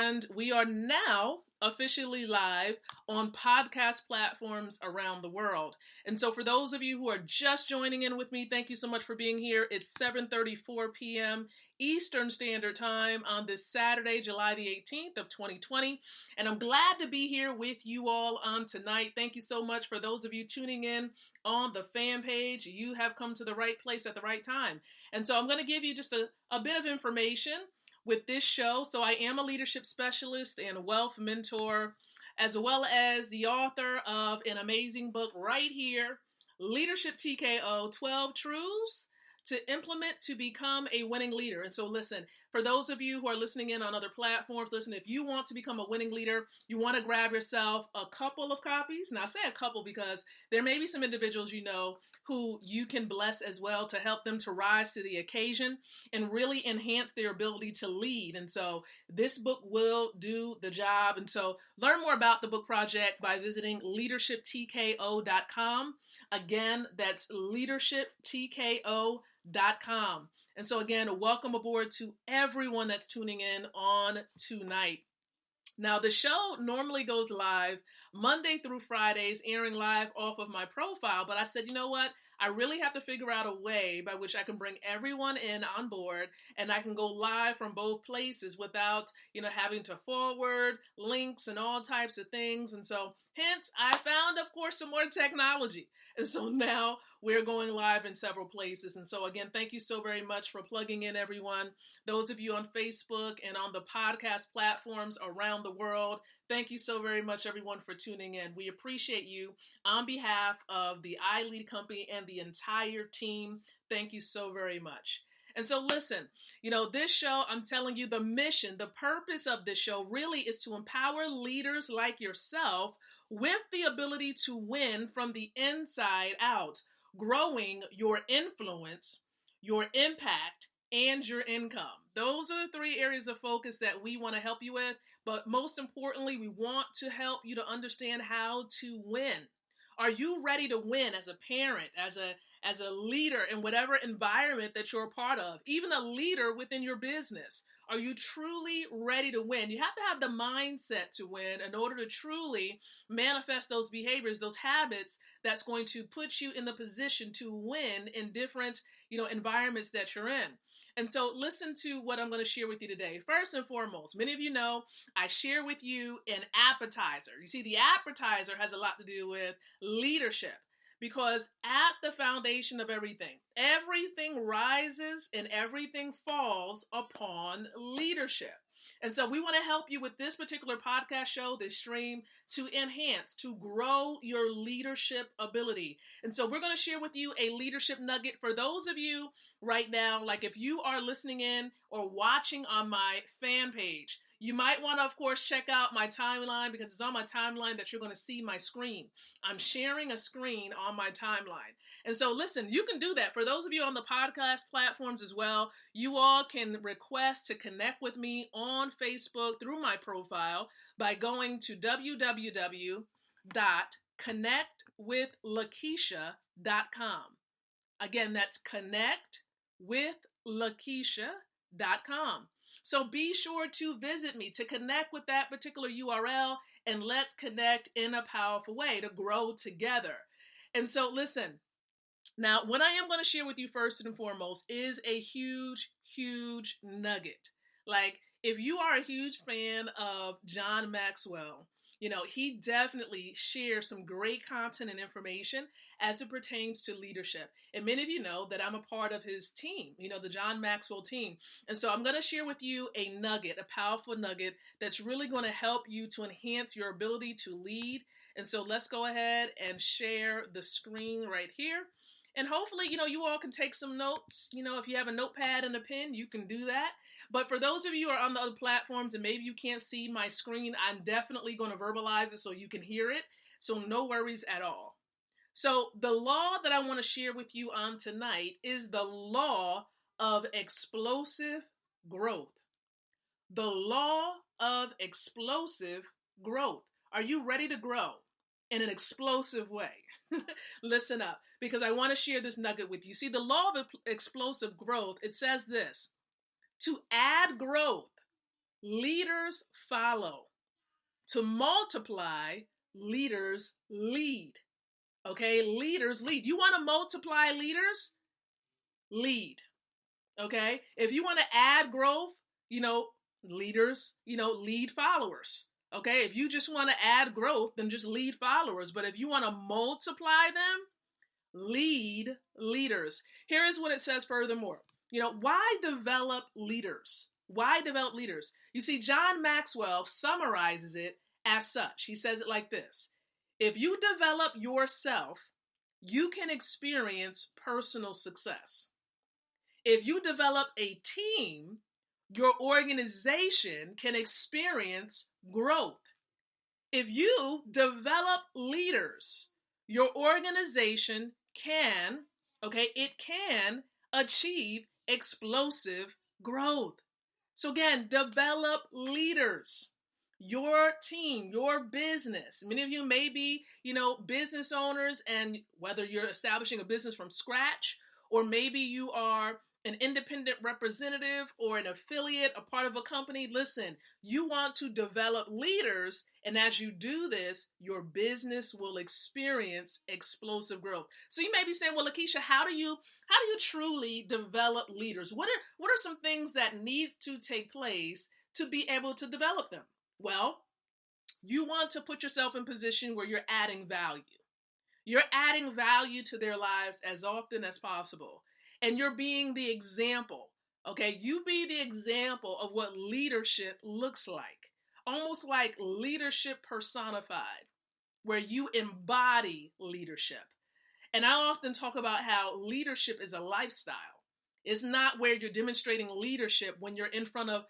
And we are now officially live on podcast platforms around the world. And so for those of you who are just joining in with me, thank you so much for being here. It's 7:34 p.m. Eastern Standard Time on this Saturday, July the 18th of 2020. And I'm glad to be here with you all on tonight. Thank you so much for those of you tuning in on the fan page. You have come to the right place at the right time. And so I'm going to give you just a bit of information with this show. So I am a leadership specialist and a wealth mentor, as well as the author of an amazing book right here, Leadership TKO, 12 Truths to Implement to Become a Winning Leader. And so listen, for those of you who are listening in on other platforms, listen, if you want to become a winning leader, you want to grab yourself a couple of copies. Now I say a couple because there may be some individuals you know who you can bless as well to help them to rise to the occasion and really enhance their ability to lead. And so this book will do the job. And so learn more about the book project by visiting leadershiptko.com. Again, that's leadershiptko.com. And so again, welcome aboard to everyone that's tuning in on tonight. Now, the show normally goes live Monday through Fridays, airing live off of my profile. But I said, you know what? I really have to figure out a way by which I can bring everyone in on board and I can go live from both places without, having to forward links and all types of things. And so hence I found, of course, some more technology. And so now we're going live in several places. And so again, thank you so very much for plugging in, everyone. Those of you on Facebook and on the podcast platforms around the world, thank you so very much, everyone, for tuning in. We appreciate you. On behalf of the iLead Company and the entire team, thank you so very much. And so listen, this show, I'm telling you, the mission, the purpose of this show really is to empower leaders like yourself with the ability to win from the inside out, growing your influence, your impact, and your income. Those are the three areas of focus that we want to help you with. But most importantly, we want to help you to understand how to win. Are you ready to win as a parent, as a leader in whatever environment that you're a part of, even a leader within your business? Are you truly ready to win? You have to have the mindset to win in order to truly manifest those behaviors, those habits that's going to put you in the position to win in different, environments that you're in. And so listen to what I'm going to share with you today. First and foremost, many of you know I share with you an appetizer. You see, the appetizer has a lot to do with leadership. Because at the foundation of everything rises and everything falls upon leadership. And so we want to help you with this particular podcast show, this stream, to enhance, to grow your leadership ability. And so we're going to share with you a leadership nugget for those of you right now, like if you are listening in or watching on my fan page. You might want to, of course, check out my timeline because it's on my timeline that you're going to see my screen. I'm sharing a screen on my timeline. And so listen, you can do that. For those of you on the podcast platforms as well, you all can request to connect with me on Facebook through my profile by going to www.connectwithlakeisha.com. Again, that's connectwithlakeisha.com. So be sure to visit me to connect with that particular URL and let's connect in a powerful way to grow together. And so listen, now what I am going to share with you first and foremost is a huge, huge nugget. Like if you are a huge fan of John Maxwell, he definitely shares some great content and information as it pertains to leadership. And many of you know that I'm a part of his team, the John Maxwell team. And so I'm going to share with you a nugget, a powerful nugget that's really going to help you to enhance your ability to lead. And so let's go ahead and share the screen right here. And hopefully, you all can take some notes. If you have a notepad and a pen, you can do that. But for those of you who are on the other platforms and maybe you can't see my screen, I'm definitely going to verbalize it so you can hear it. So no worries at all. So the law that I want to share with you on tonight is the law of explosive growth. The law of explosive growth. Are you ready to grow in an explosive way? Listen up, because I want to share this nugget with you. See, the law of explosive growth, it says this: to add growth, leaders follow. To multiply, leaders lead. Okay, leaders lead. You want to multiply leaders? Lead. Okay, if you want to add growth, leaders, lead followers. Okay, if you just want to add growth, then just lead followers. But if you want to multiply them, lead leaders. Here is what it says furthermore. Why develop leaders? Why develop leaders? You see, John Maxwell summarizes it as such. He says it like this: if you develop yourself, you can experience personal success. If you develop a team, your organization can experience growth. If you develop leaders, your organization can achieve explosive growth. So again, develop leaders. Your team, your business. Many of you may be, business owners, and whether you're establishing a business from scratch, or maybe you are an independent representative or an affiliate, a part of a company, listen, you want to develop leaders, and as you do this, your business will experience explosive growth. So you may be saying, well, Lakeisha, how do you truly develop leaders? What are some things that need to take place to be able to develop them? Well, you want to put yourself in position where you're adding value. You're adding value to their lives as often as possible. And you're being the example. Okay, you be the example of what leadership looks like. Almost like leadership personified, where you embody leadership. And I often talk about how leadership is a lifestyle. It's not where you're demonstrating leadership when you're in front of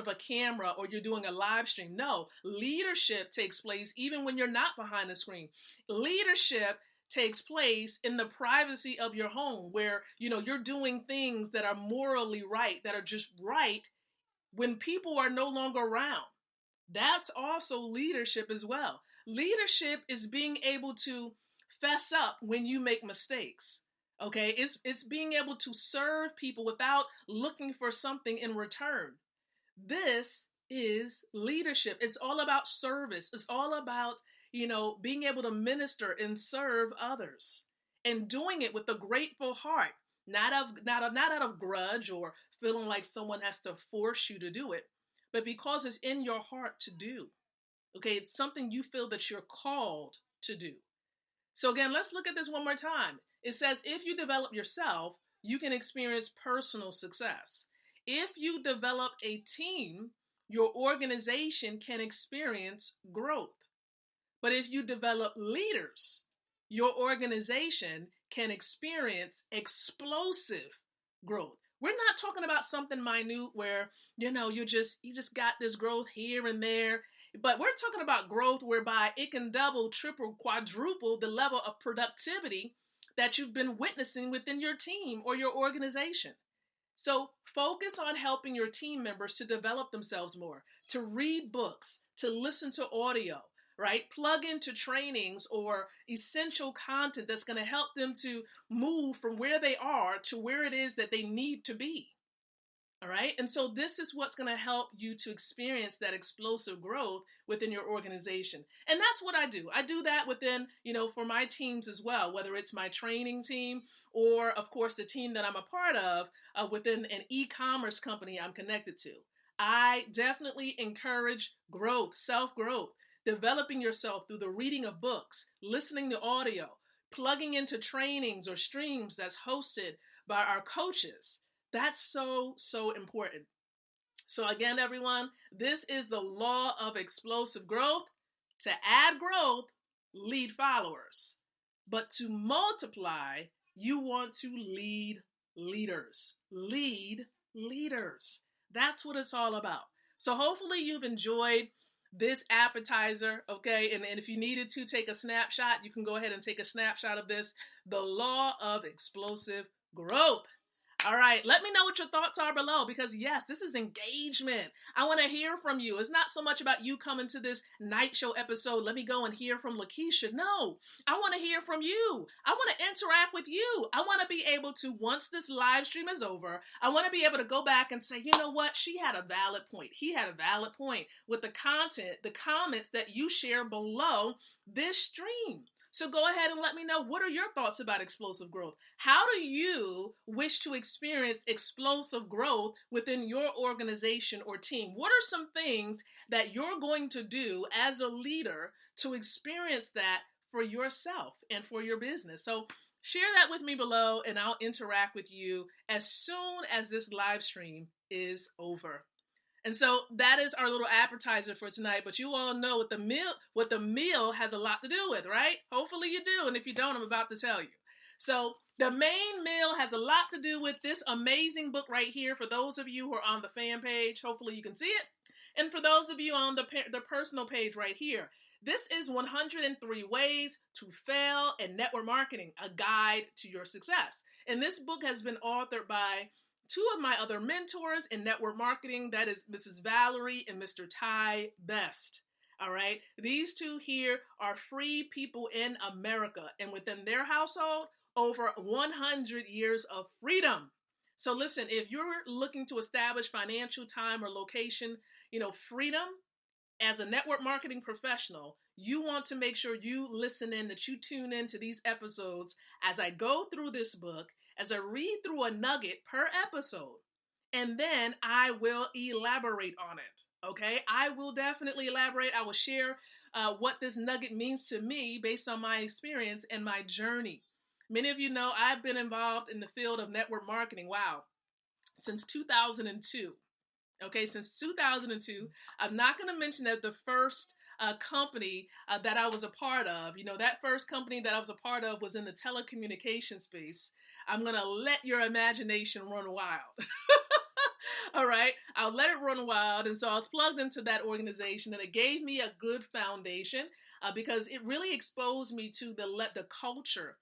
a camera or you're doing a live stream. No, leadership takes place even when you're not behind the screen. Leadership takes place in the privacy of your home, where you're doing things that are morally right, that are just right when people are no longer around. That's also leadership as well. Leadership is being able to fess up when you make mistakes. Okay, it's being able to serve people without looking for something in return. This is leadership. It's all about service. It's all about, being able to minister and serve others, and doing it with a grateful heart, not out of grudge or feeling like someone has to force you to do it, but because it's in your heart to do. Okay, it's something you feel that you're called to do. So again, let's look at this one more time. It says, if you develop yourself, you can experience personal success. If you develop a team, your organization can experience growth. But if you develop leaders, your organization can experience explosive growth. We're not talking about something minute where, you just got this growth here and there. But we're talking about growth whereby it can double, triple, quadruple the level of productivity that you've been witnessing within your team or your organization. So focus on helping your team members to develop themselves more, to read books, to listen to audio, right? Plug into trainings or essential content that's going to help them to move from where they are to where it is that they need to be. All right. And so this is what's going to help you to experience that explosive growth within your organization. And that's what I do. I do that within, for my teams as well, whether it's my training team or, of course, the team that I'm a part of within an e-commerce company I'm connected to. I definitely encourage growth, self-growth, developing yourself through the reading of books, listening to audio, plugging into trainings or streams that's hosted by our coaches. That's so, so important. So again, everyone, this is the law of explosive growth. To add growth, lead followers. But to multiply, you want to lead leaders. Lead leaders. That's what it's all about. So hopefully you've enjoyed this appetizer, okay? And if you needed to take a snapshot, you can go ahead and take a snapshot of this. The law of explosive growth. All right, let me know what your thoughts are below because, yes, this is engagement. I want to hear from you. It's not so much about you coming to this night show episode. Let me go and hear from Lakeisha. No, I want to hear from you. I want to interact with you. I want to be able to, once this live stream is over, I want to be able to go back and say, you know what? She had a valid point. He had a valid point with the content, the comments that you share below this stream. So go ahead and let me know, what are your thoughts about explosive growth? How do you wish to experience explosive growth within your organization or team? What are some things that you're going to do as a leader to experience that for yourself and for your business? So share that with me below and I'll interact with you as soon as this live stream is over. And so that is our little appetizer for tonight. But you all know what the meal has a lot to do with, right? Hopefully you do. And if you don't, I'm about to tell you. So the main meal has a lot to do with this amazing book right here. For those of you who are on the fan page, hopefully you can see it. And for those of you on the personal page right here, this is 103 Ways to Fail in Network Marketing, a guide to your success. And this book has been authored by two of my other mentors in network marketing, that is Mrs. Valerie and Mr. Ty Best. All right. These two here are free people in America, and within their household, over 100 years of freedom. So listen, if you're looking to establish financial, time, or location, freedom as a network marketing professional, you want to make sure you listen in, that you tune in to these episodes as I go through this book, as I read through a nugget per episode, and then I will elaborate on it. Okay, I will definitely elaborate. I will share what this nugget means to me based on my experience and my journey. Many of you know I've been involved in the field of network marketing, since 2002. Okay, since 2002. I'm not going to mention that the first company that I was a part of, that first company that I was a part of was in the telecommunication space. I'm going to let your imagination run wild. All right, I'll let it run wild. And so I was plugged into that organization, and it gave me a good foundation because it really exposed me to the culture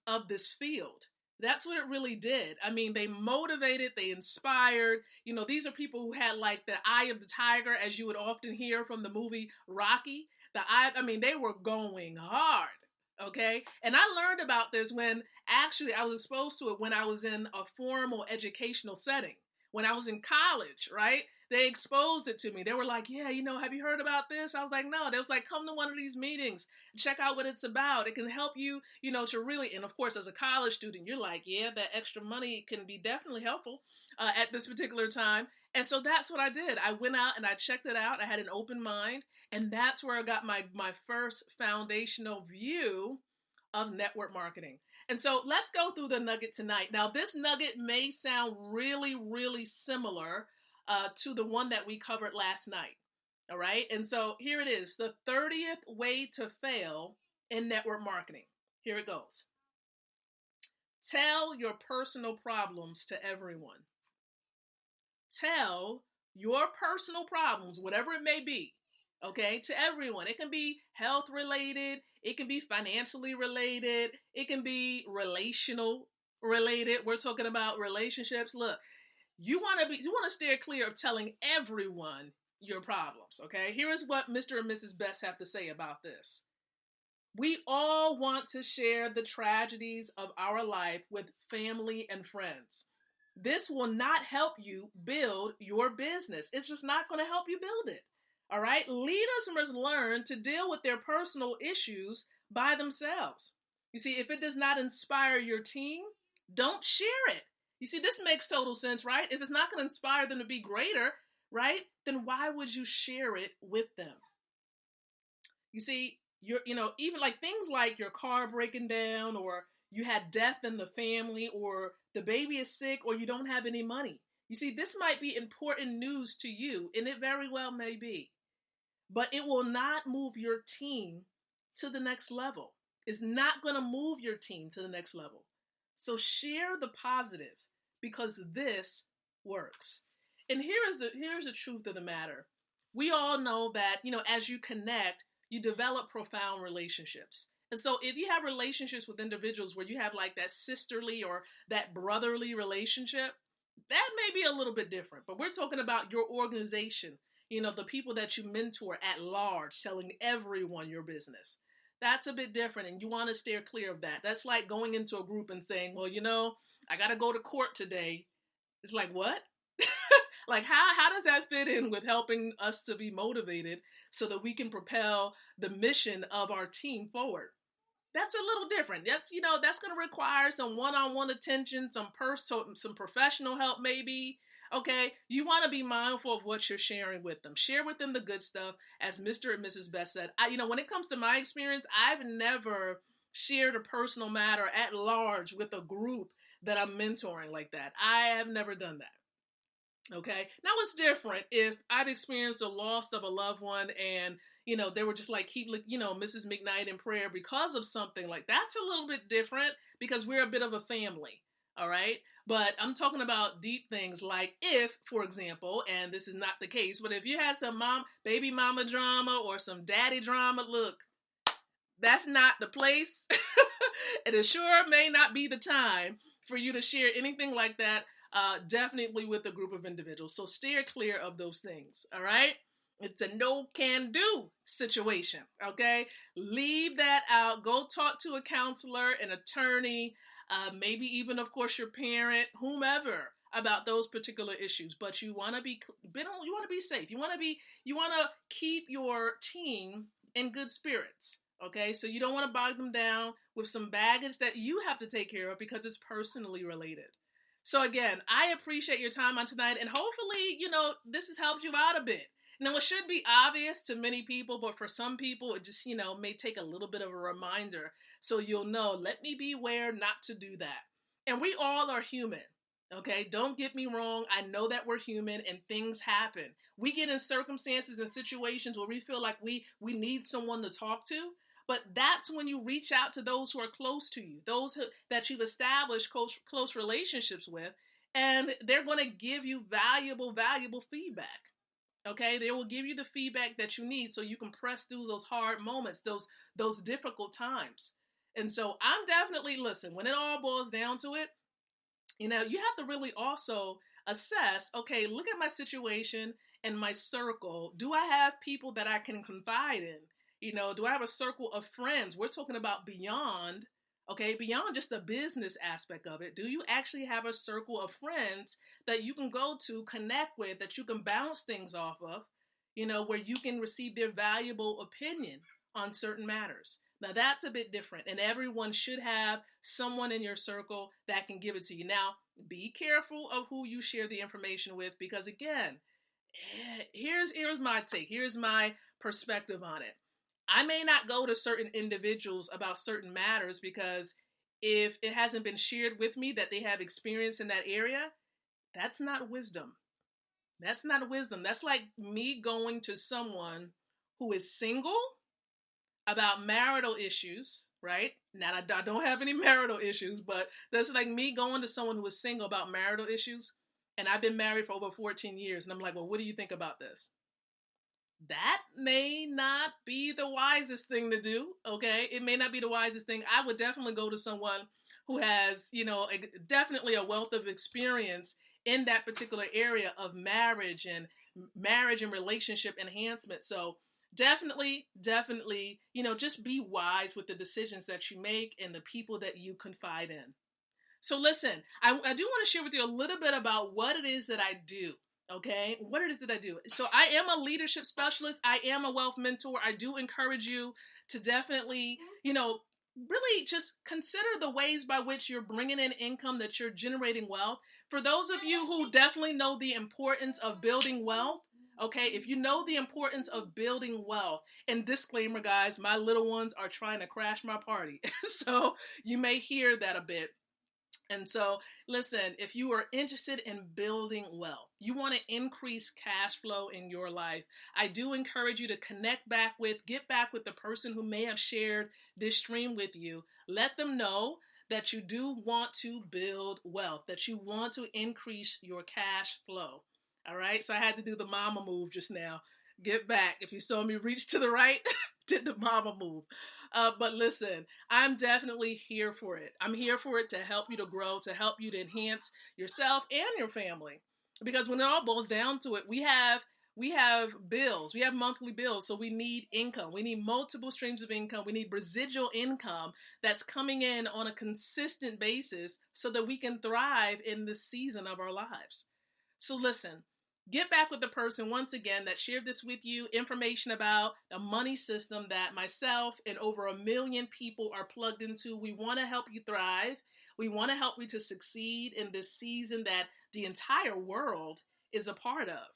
of this field. That's what it really did. I mean, they motivated, they inspired. These are people who had like the eye of the tiger, as you would often hear from the movie Rocky. They were going hard. Okay. And I learned about this when actually I was exposed to it when I was in a formal educational setting. When I was in college, right? They exposed it to me. They were like, yeah, have you heard about this? I was like, no. They was like, come to one of these meetings, check out what it's about. It can help you, to really, and of course, as a college student, you're like, yeah, that extra money can be definitely helpful at this particular time. And so that's what I did. I went out and I checked it out. I had an open mind. And that's where I got my first foundational view of network marketing. And so let's go through the nugget tonight. Now, this nugget may sound really, really similar to the one that we covered last night. All right. And so here it is, the 30th way to fail in network marketing. Here it goes. Tell your personal problems to everyone. Tell your personal problems, whatever it may be, okay, to everyone. It can be health related. It can be financially related. It can be relational related. We're talking about relationships. Look, you want to steer clear of telling everyone your problems, okay? Here is what Mr. and Mrs. Best have to say about this. We all want to share the tragedies of our life with family and friends. This will not help you build your business. It's just not going to help you build it. All right? Leaders must learn to deal with their personal issues by themselves. You see, if it does not inspire your team, don't share it. You see, this makes total sense, right? If it's not going to inspire them to be greater, right, then why would you share it with them? You see, even like things like your car breaking down, or you had death in the family, or the baby is sick, or you don't have any money. You see, this might be important news to you, and it very well may be, but it will not move your team to the next level. It's not going to move your team to the next level. So share the positive, because this works. And here's the truth of the matter. We all know that, as you connect, you develop profound relationships. And so if you have relationships with individuals where you have like that sisterly or that brotherly relationship, that may be a little bit different. But we're talking about your organization, the people that you mentor at large, telling everyone your business. That's a bit different, and you want to steer clear of that. That's like going into a group and saying, well, I got to go to court today. It's like, what? Like, how does that fit in with helping us to be motivated so that we can propel the mission of our team forward? That's a little different. That's going to require some one-on-one attention, some professional help maybe. Okay, you want to be mindful of what you're sharing with them. Share with them the good stuff, as Mr. and Mrs. Best said. When it comes to my experience, I've never shared a personal matter at large with a group that I'm mentoring like that. I have never done that. Okay. Now it's different if I've experienced the loss of a loved one and, they were just like, keep, Mrs. McKnight in prayer because of something like that's a little bit different because we're a bit of a family. All right. But I'm talking about deep things like if, for example, and this is not the case, but if you had some baby mama drama or some daddy drama, look, that's not the place. And it sure may not be the time for you to share anything like that. Definitely with a group of individuals. So steer clear of those things. All right. It's a no can do situation. Okay. Leave that out. Go talk to a counselor, an attorney, maybe even, of course, your parent, whomever, about those particular issues. But you want to be safe. You want to keep your team in good spirits. Okay. So you don't want to bog them down with some baggage that you have to take care of because it's personally related. So again, I appreciate your time on tonight, and hopefully, this has helped you out a bit. Now, it should be obvious to many people, but for some people, it just, may take a little bit of a reminder. So you'll know, let me beware not to do that. And we all are human, okay? Don't get me wrong. I know that we're human and things happen. We get in circumstances and situations where we feel like we need someone to talk to. But that's when you reach out to those who are close to you, that you've established close relationships with, and they're going to give you valuable feedback. Okay, they will give you the feedback that you need so you can press through those hard moments, those difficult times. And so I'm definitely, listen, when it all boils down to it, you have to really also assess, okay, look at my situation and my circle. Do I have people that I can confide in? Do I have a circle of friends? We're talking about beyond just the business aspect of it. Do you actually have a circle of friends that you can go to, connect with, that you can bounce things off of, where you can receive their valuable opinion on certain matters? Now that's a bit different, and everyone should have someone in your circle that can give it to you. Now, be careful of who you share the information with, because again, here's my take. Here's my perspective on it. I may not go to certain individuals about certain matters because if it hasn't been shared with me that they have experience in that area, that's not wisdom. That's not wisdom. That's like me going to someone who is single about marital issues, right? Now, I don't have any marital issues, but that's like me going to someone who is single about marital issues. And I've been married for over 14 years. And I'm like, well, what do you think about this? That may not be the wisest thing to do, okay? It may not be the wisest thing. I would definitely go to someone who has, definitely a wealth of experience in that particular area of marriage and relationship enhancement. So definitely, just be wise with the decisions that you make and the people that you confide in. So listen, I do want to share with you a little bit about what it is that I do. Okay, what it is that I do. So I am a leadership specialist. I am a wealth mentor. I do encourage you to definitely, really just consider the ways by which you're bringing in income, that you're generating wealth. For those of you who definitely know the importance of building wealth, okay, if you know the importance of building wealth, and disclaimer, guys, my little ones are trying to crash my party. So you may hear that a bit. And so, listen, if you are interested in building wealth, you want to increase cash flow in your life, I do encourage you to get back with the person who may have shared this stream with you. Let them know that you do want to build wealth, that you want to increase your cash flow. All right. So I had to do the mama move just now. Get back. If you saw me reach to the right, did the mama move. But listen, I'm definitely here for it. I'm here for it to help you to grow, to help you to enhance yourself and your family. Because when it all boils down to it, we have bills, we have monthly bills, so we need income. We need multiple streams of income. We need residual income that's coming in on a consistent basis so that we can thrive in this season of our lives. So listen, get back with the person once again that shared this with you, information about the money system that myself and over 1 million people are plugged into. We want to help you thrive. We want to help you to succeed in this season that the entire world is a part of.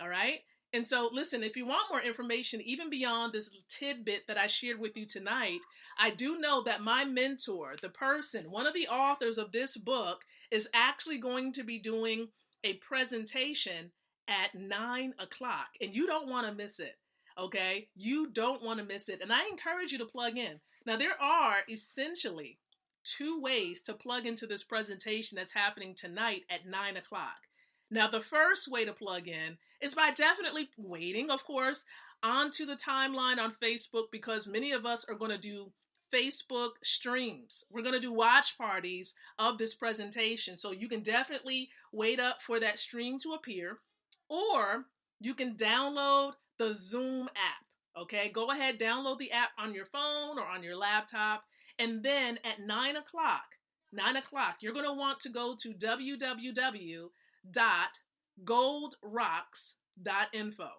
All right. And so, listen, if you want more information, even beyond this tidbit that I shared with you tonight, I do know that my mentor, the person, one of the authors of this book, is actually going to be doing a presentation at 9 o'clock, and you don't want to miss it. Okay. You don't want to miss it. And I encourage you to plug in. Now, there are essentially two ways to plug into this presentation that's happening tonight at 9 o'clock. Now, the first way to plug in is by definitely waiting, of course, onto the timeline on Facebook, because many of us are going to do Facebook streams. We're going to do watch parties of this presentation. So you can definitely wait up for that stream to appear, or you can download the Zoom app. Okay, go ahead, download the app on your phone or on your laptop. And then at 9 o'clock, you're going to want to go to www.goldrocks.info.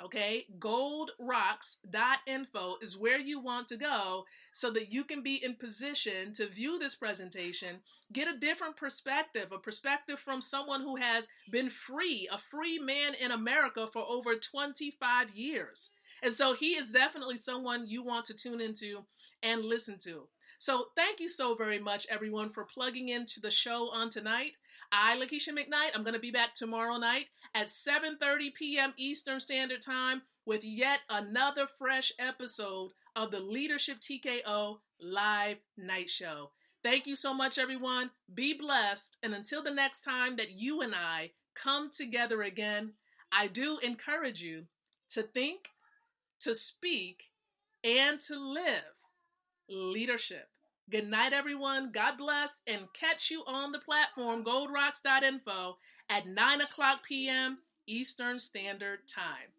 Okay, goldrocks.info is where you want to go so that you can be in position to view this presentation, get a different perspective, a perspective from someone who has been free, a free man in America for over 25 years. And so he is definitely someone you want to tune into and listen to. So thank you so very much, everyone, for plugging into the show on tonight. I, Lakeisha McKnight, I'm going to be back tomorrow night at 7:30 p.m. Eastern Standard Time with yet another fresh episode of the Leadership TKO Live Night Show. Thank you so much, everyone. Be blessed. And until the next time that you and I come together again, I do encourage you to think, to speak, and to live leadership. Good night, everyone. God bless, and catch you on the platform, goldrocks.info, at 9 o'clock p.m. Eastern Standard Time.